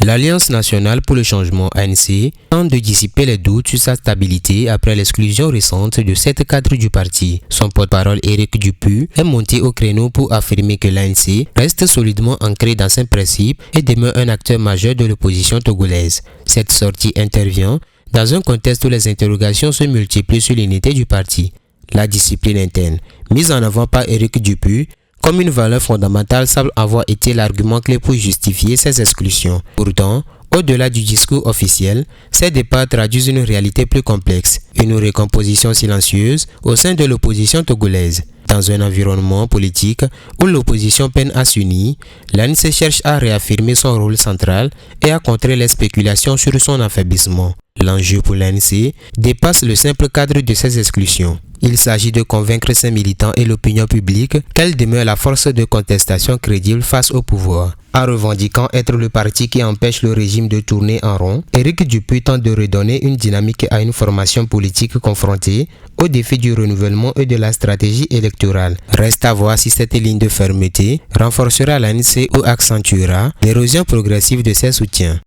L'Alliance nationale pour le changement ANC tente de dissiper les doutes sur sa stabilité après l'exclusion récente de 7 cadres du parti. Son porte-parole Éric Dupuy est monté au créneau pour affirmer que l'ANC reste solidement ancré dans ses principes et demeure un acteur majeur de l'opposition togolaise. Cette sortie intervient dans un contexte où les interrogations se multiplient sur l'unité du parti. La discipline interne, mise en avant par Éric Dupuy comme une valeur fondamentale, semble avoir été l'argument clé pour justifier ces exclusions. Pourtant, au-delà du discours officiel, ces départs traduisent une réalité plus complexe, une recomposition silencieuse au sein de l'opposition togolaise. Dans un environnement politique où l'opposition peine à s'unir, l'ANC cherche à réaffirmer son rôle central et à contrer les spéculations sur son affaiblissement. L'enjeu pour l'ANC dépasse le simple cadre de ces exclusions. Il s'agit de convaincre ses militants et l'opinion publique qu'elle demeure la force de contestation crédible face au pouvoir. En revendiquant être le parti qui empêche le régime de tourner en rond, Éric Dupuy tente de redonner une dynamique à une formation politique confrontée aux défis du renouvellement et de la stratégie électorale. Reste à voir si cette ligne de fermeté renforcera l'ANC ou accentuera l'érosion progressive de ses soutiens.